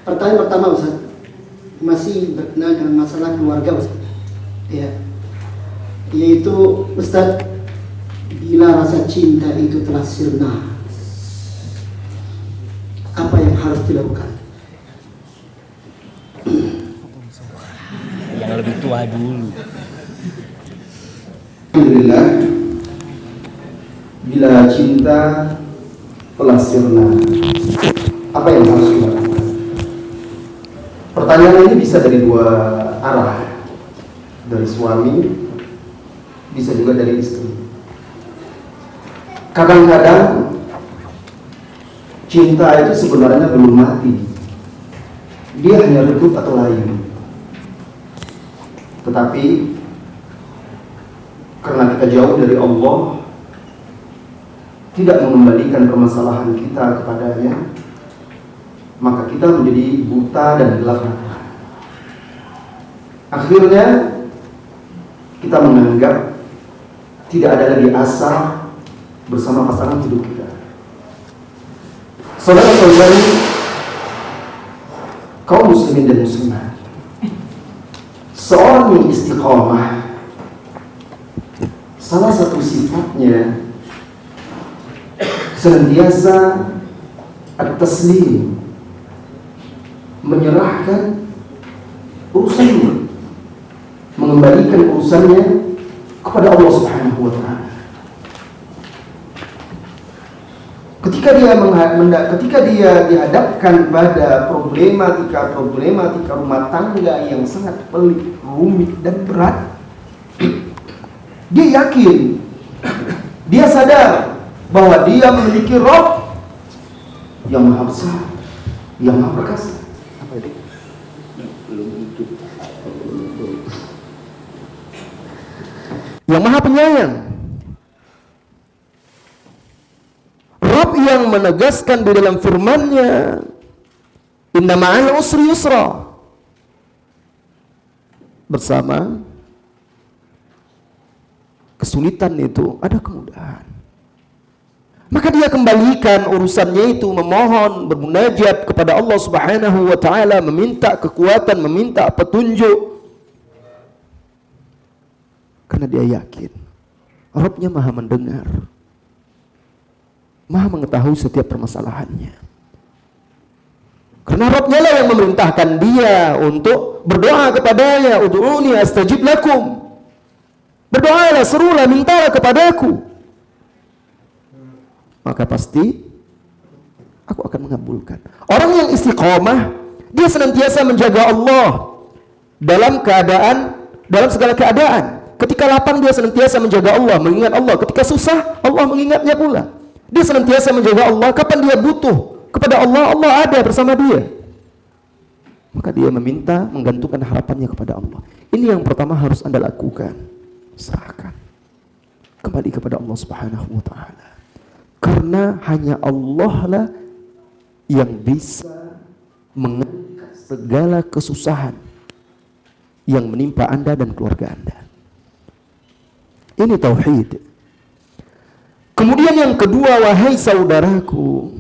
Pertanyaan pertama Ustaz, masih berkenaan dengan masalah keluarga Ustaz. Ya. Yaitu Ustaz, bila rasa cinta itu telah sirna, apa yang harus dilakukan? Yang lebih tua dulu. Alhamdulillah, bila cinta telah sirna, apa yang harus dilakukan? Pertanyaan ini bisa dari dua arah, dari suami, bisa juga dari istri. Kadang-kadang cinta itu sebenarnya belum mati, dia hanya redup atau layu. Tetapi karena kita jauh dari Allah, tidak mengembalikan permasalahan kita kepadanya, maka kita menjadi buta dan gelap mata. Akhirnya kita menganggap tidak ada lagi asa bersama pasangan hidup kita. Saudara-saudari, kaum muslimin dan muslimat, seorang yang istiqomah, salah satu sifatnya senantiasa at-taslim, menyerahkan urusannya, mengembalikan urusannya kepada Allah Subhanahu wa Ta'ala. Ketika dia dihadapkan pada problematika rumah tangga yang sangat pelik, rumit dan berat, dia yakin, dia sadar bahwa dia memiliki Rabb yang maha besar, yang maha perkasa. Apa itu? Yang maha penyayang, Rabb yang menegaskan di dalam firman-Nya, inna ma'al usri yusra, bersama kesulitan itu ada kemudahan. Maka dia kembalikan urusannya itu, memohon, bermunajat kepada Allah Subhanahu wa Ta'ala, meminta kekuatan, meminta petunjuk, karena dia yakin Rabb-Nya maha mendengar, maha mengetahui setiap permasalahannya. Karena Rabb-Nya lah yang memerintahkan dia untuk berdoa kepadanya, ud'uni astajib lakum, berdoalah, serulah, mintalah kepadaku, maka pasti aku akan mengabulkan. Orang yang istiqomah, dia senantiasa menjaga Allah dalam segala keadaan. Ketika lapang dia senantiasa menjaga Allah, mengingat Allah. Ketika susah, Allah mengingatnya pula. Dia senantiasa menjaga Allah. Kapan dia butuh kepada Allah, Allah ada bersama dia. Maka dia meminta, menggantungkan harapannya kepada Allah. Ini yang pertama harus Anda lakukan. Serahkan kembali kepada Allah Subhanahu wa Ta'ala. Karena hanya Allah lah yang bisa mengangkat segala kesusahan yang menimpa Anda dan keluarga Anda. Ini tauhid. Kemudian yang kedua, wahai saudaraku,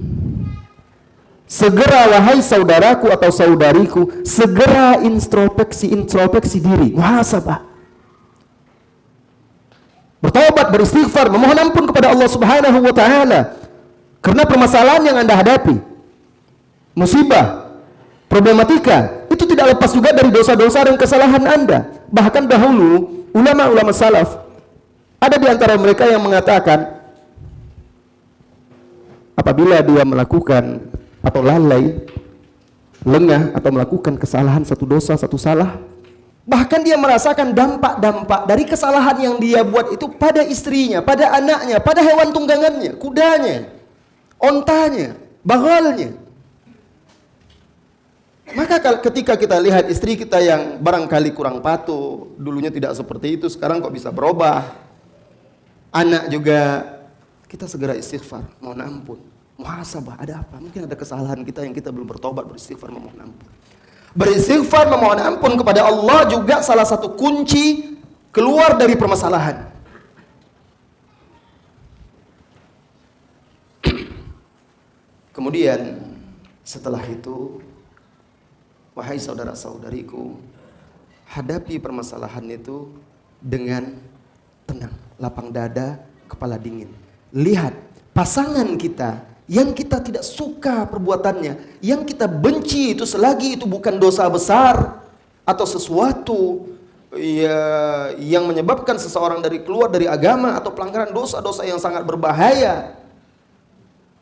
segera, wahai saudaraku atau saudariku, segera introspeksi diri, muhasabah, bertaubat, beristighfar, memohon ampun kepada Allah Subhanahu wa Ta'ala. Karena permasalahan yang Anda hadapi, musibah, problematika, itu tidak lepas juga dari dosa-dosa dan kesalahan Anda. Bahkan dahulu ulama-ulama salaf, ada di antara mereka yang mengatakan, apabila dia melakukan atau lalai, lengah atau melakukan kesalahan, satu dosa, satu salah, bahkan dia merasakan dampak-dampak dari kesalahan yang dia buat itu pada istrinya, pada anaknya, pada hewan tunggangannya, kudanya, ontanya, bagalnya. Maka ketika kita lihat istri kita yang barangkali kurang patuh, dulunya tidak seperti itu, sekarang kok bisa berubah, anak juga, kita segera istighfar, mohon ampun, muhasabah, ada apa? Mungkin ada kesalahan kita yang kita belum bertobat, beristighfar, memohon ampun. Beristighfar, memohon ampun kepada Allah juga salah satu kunci keluar dari permasalahan. Kemudian setelah itu Wahai saudara-saudariku, hadapi permasalahan itu dengan tenang, lapang dada, kepala dingin. Lihat pasangan kita yang kita tidak suka perbuatannya, yang kita benci itu, selagi itu bukan dosa besar atau sesuatu yang menyebabkan seseorang keluar dari agama atau pelanggaran dosa-dosa yang sangat berbahaya,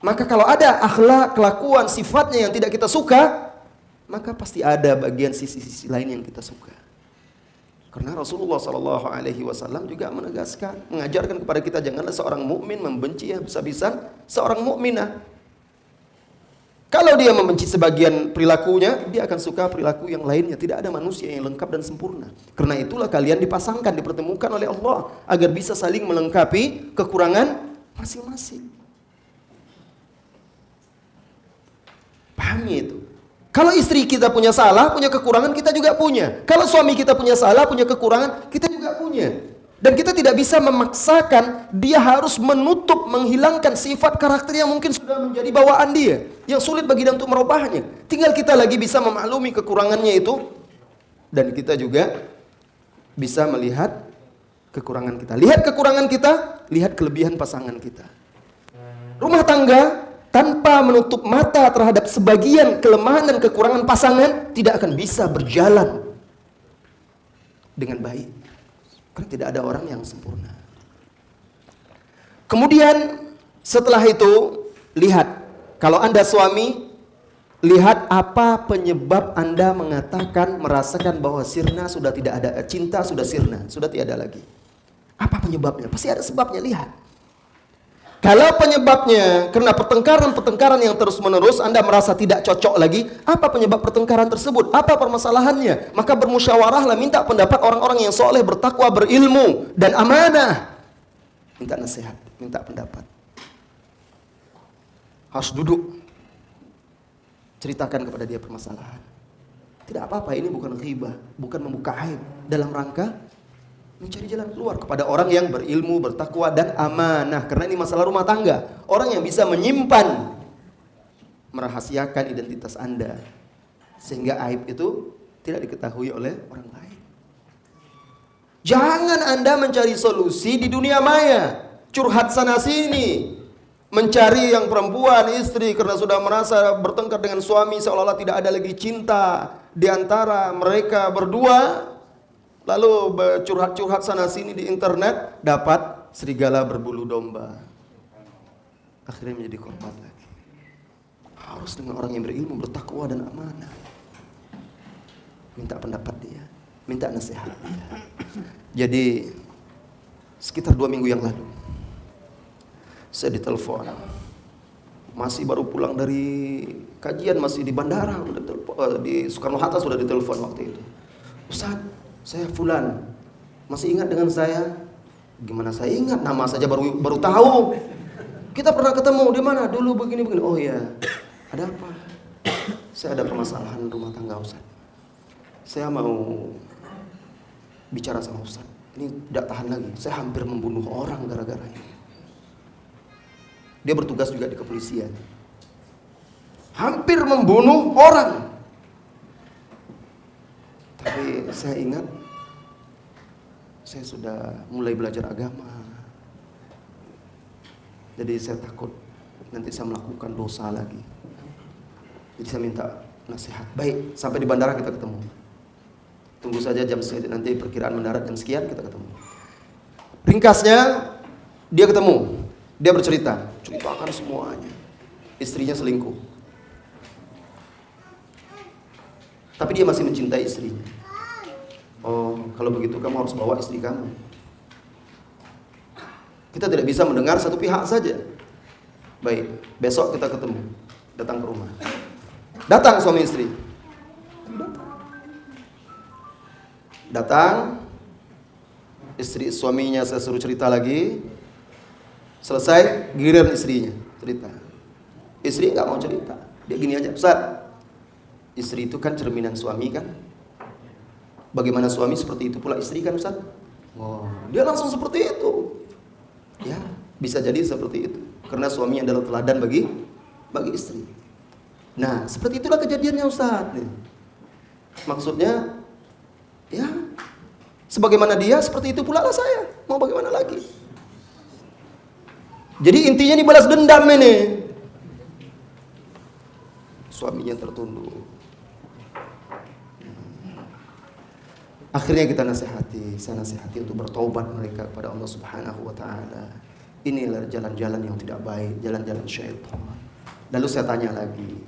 maka kalau ada akhlak, kelakuan, sifatnya yang tidak kita suka, maka pasti ada bagian sisi-sisi lain yang kita suka. Karena Rasulullah SAW juga menegaskan, mengajarkan kepada kita, janganlah seorang mukmin membenci habis-habisan seorang mukminah. Kalau dia membenci sebagian perilakunya, dia akan suka perilaku yang lainnya. Tidak ada manusia yang lengkap dan sempurna. Karena itulah kalian dipasangkan, dipertemukan oleh Allah agar bisa saling melengkapi kekurangan masing-masing. Pahami itu. Kalau istri kita punya salah, punya kekurangan, kita juga punya. Kalau suami kita punya salah, punya kekurangan, kita juga punya. Dan kita tidak bisa memaksakan dia harus menutup, menghilangkan sifat karakter yang mungkin sudah menjadi bawaan dia, yang sulit bagi dia untuk merubahnya. Tinggal kita lagi bisa memaklumi kekurangannya itu, dan kita juga bisa melihat kekurangan kita. Lihat kekurangan kita, lihat kelebihan pasangan kita. Rumah tangga tanpa menutup mata terhadap sebagian kelemahan dan kekurangan pasangan tidak akan bisa berjalan dengan baik. Karena tidak ada orang yang sempurna. Kemudian setelah itu, lihat, kalau Anda suami, lihat apa penyebab Anda mengatakan, merasakan bahwa sirna sudah tidak ada, cinta sudah sirna, sudah tiada lagi. Apa penyebabnya? Pasti ada sebabnya, lihat. Kalau penyebabnya karena pertengkaran yang terus-menerus, Anda merasa tidak cocok lagi, apa penyebab pertengkaran tersebut? Apa permasalahannya? Maka bermusyawarahlah, minta pendapat orang-orang yang soleh, bertakwa, berilmu, dan amanah. Minta nasihat, minta pendapat. Harus duduk, ceritakan kepada dia permasalahan. Tidak apa-apa, ini bukan ghibah, bukan membuka aib, dalam rangka mencari jalan keluar kepada orang yang berilmu, bertakwa, dan amanah. Karena ini masalah rumah tangga. Orang yang bisa menyimpan, merahasiakan identitas Anda, sehingga aib itu tidak diketahui oleh orang lain. Jangan Anda mencari solusi di dunia maya, curhat sana sini, mencari yang perempuan, istri, karena sudah merasa bertengkar dengan suami, seolah-olah tidak ada lagi cinta di antara mereka berdua. Lalu curhat-curhat sana sini di internet, dapat serigala berbulu domba. Akhirnya menjadi korban lagi. Harus dengan orang yang berilmu, bertakwa, dan amanah. Minta pendapat dia, minta nasihat dia. Jadi sekitar 2 minggu yang lalu, saya ditelepon. Masih baru pulang dari kajian, masih di bandara, di Soekarno-Hatta sudah ditelepon waktu itu. Ustaz, saya Fulan, masih ingat dengan saya? Gimana saya ingat? Nama saja baru tahu. Kita pernah ketemu di mana? Dulu begini. Oh iya. Ada apa? Saya ada permasalahan rumah tangga Ustaz. Saya mau bicara sama Ustaz. Ini tidak tahan lagi. Saya hampir membunuh orang gara-gara ini. Dia bertugas juga di kepolisian. Hampir membunuh orang. Tapi saya ingat, saya sudah mulai belajar agama. Jadi saya takut nanti saya melakukan dosa lagi. Jadi saya minta nasihat. Baik, sampai di bandara kita ketemu. Tunggu saja jam sekian, nanti perkiraan mendarat jam sekian kita ketemu. Ringkasnya, dia ketemu. Dia bercerita, ceritakan semuanya. Istrinya selingkuh. Tapi dia masih mencintai istrinya. Oh, kalau begitu kamu harus bawa istri kamu. Kita tidak bisa mendengar satu pihak saja. Baik, besok kita ketemu. Datang ke rumah. Datang suami istri. Datang. Istri suaminya saya suruh cerita lagi. Selesai, giliran istrinya cerita. Istri nggak mau cerita. Dia gini aja, Ustaz. Istri itu kan cerminan suami kan? Bagaimana suami seperti itu pula istri kan Ustaz? Oh, dia langsung seperti itu. Ya, bisa jadi seperti itu. Karena suami adalah teladan bagi istri. Nah, seperti itulah kejadiannya Ustaz. Maksudnya, ya, sebagaimana dia, seperti itu pula lah saya. Mau bagaimana lagi? Jadi intinya ini balas dendam ini. Suaminya tertunduk. Akhirnya kita saya nasihati untuk bertaubat mereka kepada Allah Subhanahu wa taala. Inilah jalan-jalan yang tidak baik, jalan-jalan syaitan. Lalu saya tanya lagi,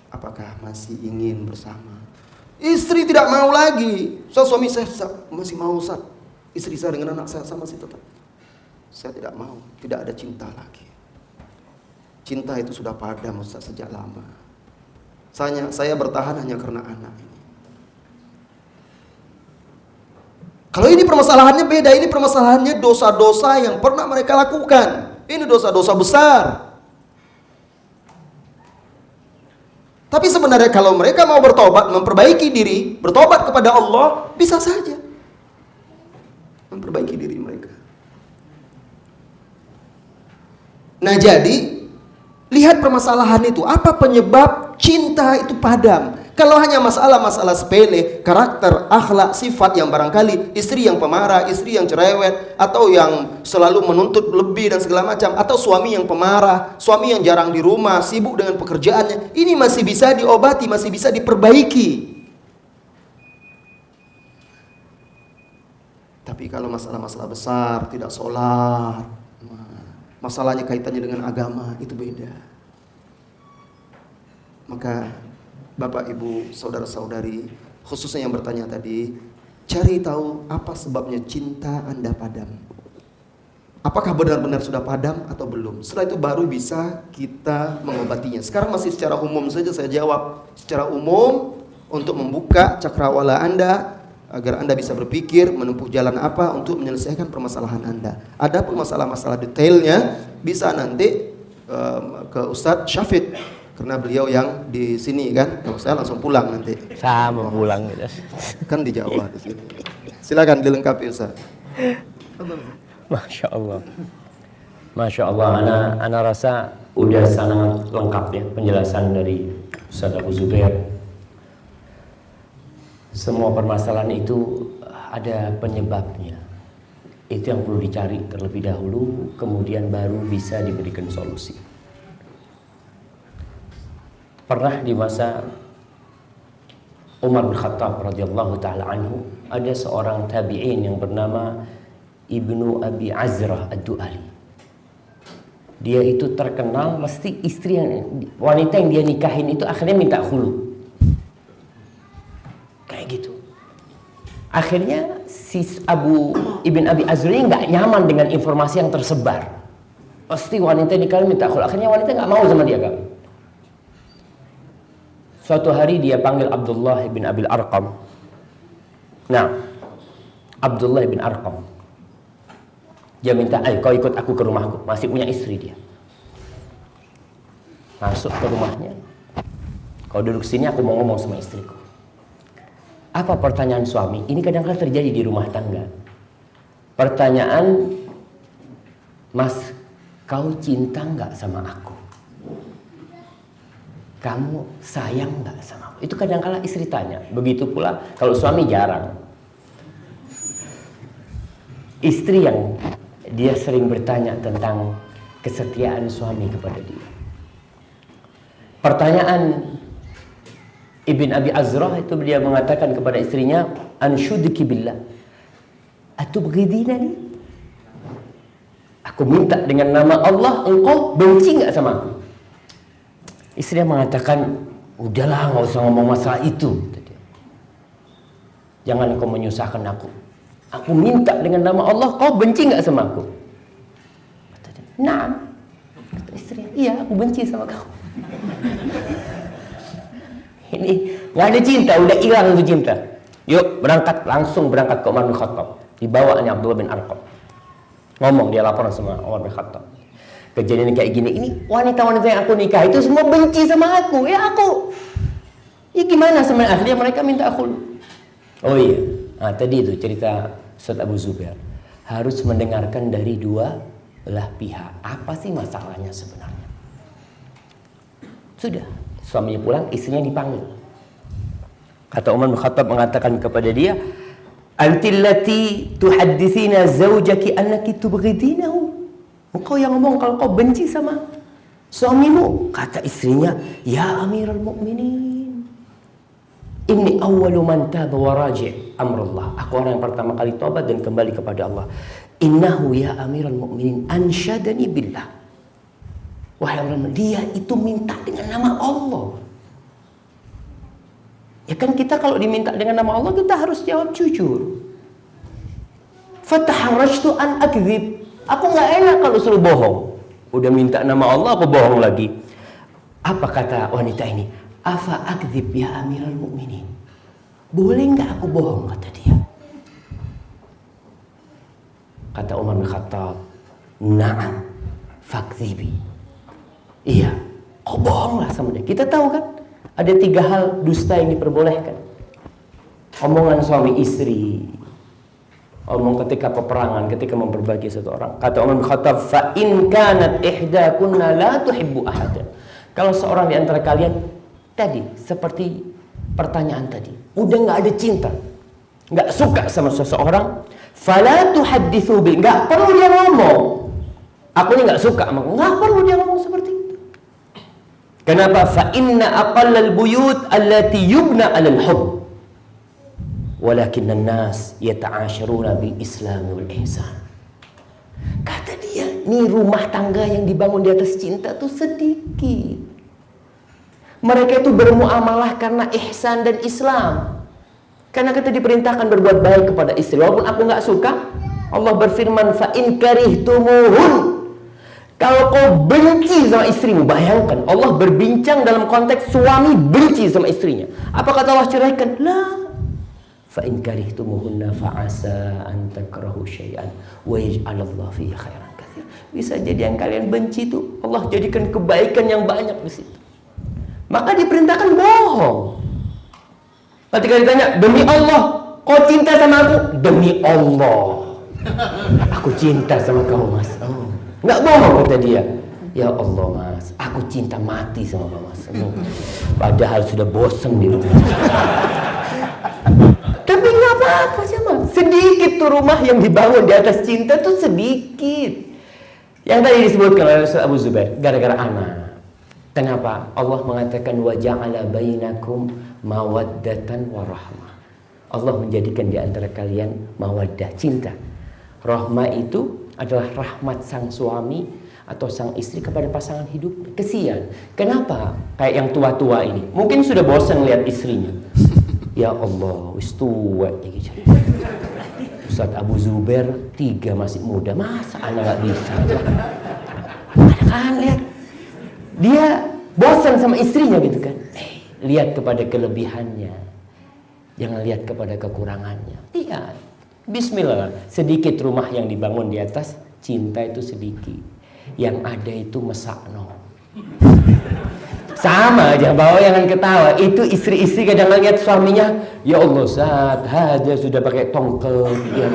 apakah masih ingin bersama? Istri tidak mau lagi. Suami saya masih mau, Ustaz. Istri saya dengan anak saya masih tetap. Saya tidak mau, tidak ada cinta lagi. Cinta itu sudah padam, Ustaz, sejak lama. Saya bertahan hanya karena anak ini. Kalau ini permasalahannya beda, ini permasalahannya dosa-dosa yang pernah mereka lakukan. Ini dosa-dosa besar. Tapi sebenarnya kalau mereka mau bertobat, memperbaiki diri, bertobat kepada Allah, bisa saja memperbaiki diri mereka. Nah jadi, lihat permasalahan itu. Apa penyebab cinta itu padam? Kalau hanya masalah-masalah sepele, karakter, akhlak, sifat yang barangkali istri yang pemarah, istri yang cerewet, atau yang selalu menuntut lebih dan segala macam, atau suami yang pemarah, suami yang jarang di rumah, sibuk dengan pekerjaannya, ini masih bisa diobati, masih bisa diperbaiki. Tapi kalau masalah-masalah besar, tidak sholat, masalahnya kaitannya dengan agama, itu beda. Maka Bapak, Ibu, Saudara-saudari, khususnya yang bertanya tadi, cari tahu apa sebabnya cinta Anda padam. Apakah benar-benar sudah padam atau belum? Setelah itu baru bisa kita mengobatinya. Sekarang masih secara umum saja saya jawab. Secara umum untuk membuka cakrawala Anda, agar Anda bisa berpikir menempuh jalan apa untuk menyelesaikan permasalahan Anda. Ada pun masalah-masalah detailnya bisa nanti ke Ustadz Syafiq. Karena beliau yang di sini kan, kalau saya langsung pulang nanti. Sama pulang gitu. Kan di Jawa di sini. Silakan dilengkapi Ustaz. Masya Allah. Masya Allah. Ana rasa udah sangat lengkap ya penjelasan dari Ustaz Abu Zubair. Semua permasalahan itu ada penyebabnya. Itu yang perlu dicari terlebih dahulu, kemudian baru bisa diberikan solusi. Pernah di masa Umar bin Khattab radhiyallahu taala anhu, ada seorang tabi'in yang bernama Ibnu Abi Azrah Ad-Du'ali. Dia itu terkenal mesti istri wanita yang dia nikahin itu akhirnya minta khulu. Kayak gitu. Akhirnya si Ibn Abi Azrah ini nggak nyaman dengan informasi yang tersebar. Pasti wanita nikahin minta khulu. Akhirnya wanita nggak mau sama dia kawin. Suatu hari dia panggil Abdullah bin Abil Arqam. Nah, Abdullah bin Arqam, dia minta, kau ikut aku ke rumahku. Masih punya istri dia. Masuk ke rumahnya. Kau duduk sini, aku mau ngomong sama istriku. Apa pertanyaan suami? Ini kadang-kadang terjadi di rumah tangga. Pertanyaan, Mas, kau cinta nggak sama aku? Kamu sayang nggak sama aku? Itu kadang-kala istri tanya. Begitu pula kalau suami jarang. Istri yang dia sering bertanya tentang kesetiaan suami kepada dia. Pertanyaan Ibn Abi Azrah itu dia mengatakan kepada istrinya, Ansyuduki billah, atubghidinani? Aku minta dengan nama Allah, engkau benci nggak sama aku? Istri mengatakan, udahlah nggak usah ngomong masalah itu. Jangan kau menyusahkan aku. Aku minta dengan nama Allah, kau benci nggak sama aku? Nah, kata istri, iya aku benci sama kau. Ini nggak ada cinta, udah hilang itu cinta. Yuk langsung berangkat ke Umar bin Khattab. Dibawanya Abdullah bin Arqam. Ngomong dia laporan sama Umar bin Khattab. Kejadian kayak gini, ini wanita-wanita yang aku nikah itu semua benci sama aku. Ya gimana sebenarnya? Akhirnya mereka minta aku. Oh iya, tadi itu cerita Ustaz Abu Zubair. Harus mendengarkan dari dua belah pihak. Apa sih masalahnya sebenarnya? Sudah, suaminya pulang, istrinya dipanggil. Kata Umar bin Khattab mengatakan kepada dia, "Antillati tuhaddithina zawjaki annaki tubghidinahu." Engkau yang ngomong kalau kau benci sama suamimu. Kata istrinya, "Ya Amirul Mukminin, inni awwalu man taba wa raji' amrullah." Aku orang yang pertama kali tobat dan kembali kepada Allah. "Innahu ya Amirul Mukminin ansyadani billah." Wahai orang, dia itu minta dengan nama Allah. Ya kan kita kalau diminta dengan nama Allah kita harus jawab jujur. Fataharrajtu an akdzib. Aku nggak enak kalau suruh bohong. Udah minta nama Allah aku bohong lagi. Apa kata wanita ini? Afa akdzib ya Amirul Mukminin. Boleh nggak aku bohong, kata dia. Kata Umar bin Khattab, "Na'am, fakdzibi." Iya, kau bohonglah sama dia. Kita tahu kan? Ada 3 hal dusta yang diperbolehkan. Omongan suami istri, omong ketika peperangan, ketika memperbaiki satu orang. Kata Umar bin Khattab, "Fa in kanat ihdakunna la tuhibbu ahada." Kalau seorang di antara kalian tadi seperti pertanyaan tadi, udah nggak ada cinta, nggak suka sama seseorang, fala tuhadditsu bi, nggak perlu dia ngomong. Aku ini nggak suka sama, nggak perlu dia ngomong seperti itu. Kenapa? Fa inna aqallal buyut allati yubna 'alal hubb walakin an-nas yata'asharuna bil islam wal ihsan. Kata dia, nih rumah tangga yang dibangun di atas cinta tuh sedikit. Mereka itu bermuamalah karena ihsan dan Islam. Karena kita diperintahkan berbuat baik kepada istri. Walaupun aku nggak suka, Allah berfirman, fa in karihtumuhun. Kalau kau benci sama istrimu, bayangkan Allah berbincang dalam konteks suami benci sama istrinya. Apa kata Allah, ceraikan? La. Fa in karihtumuhunna fa asa an takrahu syai'an wa yaj'alallahu fihi khairan katsira. Bisa jadi yang kalian benci itu Allah jadikan kebaikan yang banyak di situ. Maka diperintahkan bohong. Ketika ditanya, "Demi Allah, kau cinta sama aku?" "Demi Allah, aku cinta sama kamu, Mas." Oh. Nggak bohong, kata dia. "Ya Allah, Mas, aku cinta mati sama kamu, Mas." Padahal sudah bosan di rumah. Tapi nggak apa-apa sih, Mas. Sedikit tuh rumah yang dibangun di atas cinta tuh sedikit. Yang tadi disebutkan oleh Ustaz Abu Zubair, gara-gara anak. Kenapa? Allah mengatakan wa ja'ala bainakum mawaddatan wa rahmah. Allah menjadikan di antara kalian mawaddah, cinta. Rahmah itu adalah rahmat sang suami atau sang istri kepada pasangan hidup. Kesian. Kenapa? Kayak yang tua-tua ini. Mungkin sudah bosan lihat istrinya. Ya Allah, wis tua gitu. Ustaz Abu Zubair 3 masih muda. Masa anak nggak bisa? Ada kan lihat. Dia bosan sama istrinya gitu kan. Lihat kepada kelebihannya. Jangan lihat kepada kekurangannya. Lihat. Bismillah, sedikit rumah yang dibangun di atas cinta itu sedikit. Yang ada itu mesakno. Sama aja, jangan ketawa. Itu istri-istri kadang lihat suaminya, ya Allah, saat aja sudah pakai tongkel. Ya.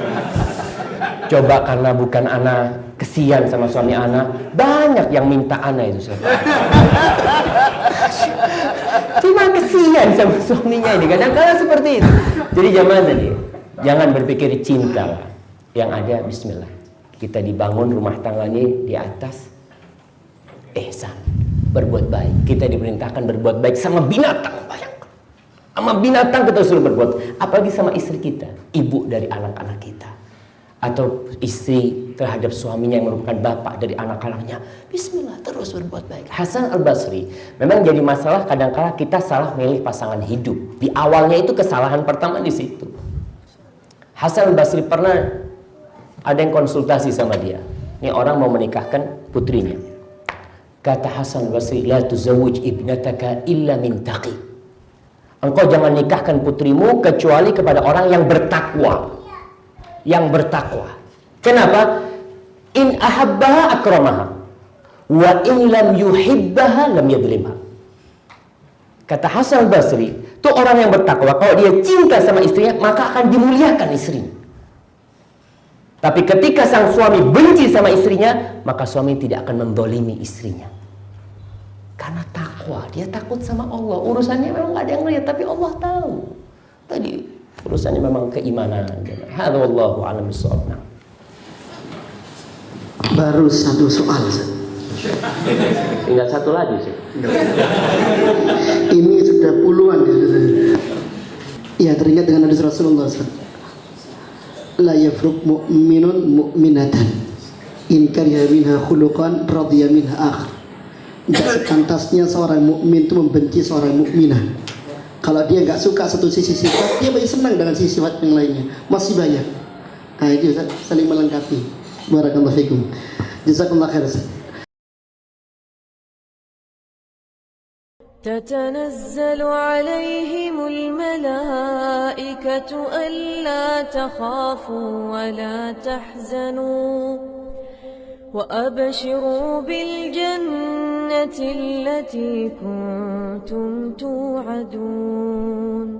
Coba karena bukan anak, kesian sama suami anak. Banyak yang minta anak itu. Cuma kesian sama suaminya ini. Kadang-kadang seperti itu. Jadi zaman tadi. Jangan berpikir cinta lah. Yang ada bismillah. Kita dibangun rumah tangganya di atas ihsan, berbuat baik. Kita diperintahkan berbuat baik sama binatang, bayangkan. Sama binatang kita suruh berbuat, apalagi sama istri kita, ibu dari anak-anak kita. Atau istri terhadap suaminya yang merupakan bapak dari anak-anaknya. Bismillah, terus berbuat baik. Hasan Al-Basri, memang jadi masalah kadang-kala kita salah milih pasangan hidup. Di awalnya itu kesalahan pertama di situ. Hasan Al-Basri pernah ada yang konsultasi sama dia. Ini orang mau menikahkan putrinya. Kata Hasan Al-Basri, la tuzawwij ibnataka illa min taqi. Engkau jangan nikahkan putrimu kecuali kepada orang yang bertakwa. Yang bertakwa. Kenapa? In ahabbaha akramaha wa in lam yuhibbaha lam yadlimha. Kata Hasan Al-Basri, itu orang yang bertakwa, kalau dia cinta sama istrinya, maka akan dimuliakan istrinya. Tapi ketika sang suami benci sama istrinya, maka suami tidak akan mendolimi istrinya. Karena takwa. Wah, dia takut sama Allah. Urusannya memang nggak ada yang lihat, tapi Allah tahu. Tadi urusannya memang keimanan. Hadza wallahu a'lam bissawab. Baru satu soal. Tinggal satu lagi sih. Ini sudah puluhan ya. Ya, teringat dengan hadis Rasulullah SAW. La yafruq mu'minun mu'minatan in kariha minha khuluqan radhiya minha akhar. Tidak sepantasnya seorang mukmin itu membenci seorang mukminah. Kalau dia nggak suka satu sisi sifat, dia masih senang dengan sisi sifat yang lainnya. Masih banyak. Nah, itu saling melengkapi. Barakallahu fikum. Jazakumullah khair. تتنزل عليهم الملائكة ألا تخافوا ولا تحزنوا وأبشروا بالجنة التي كنتم توعدون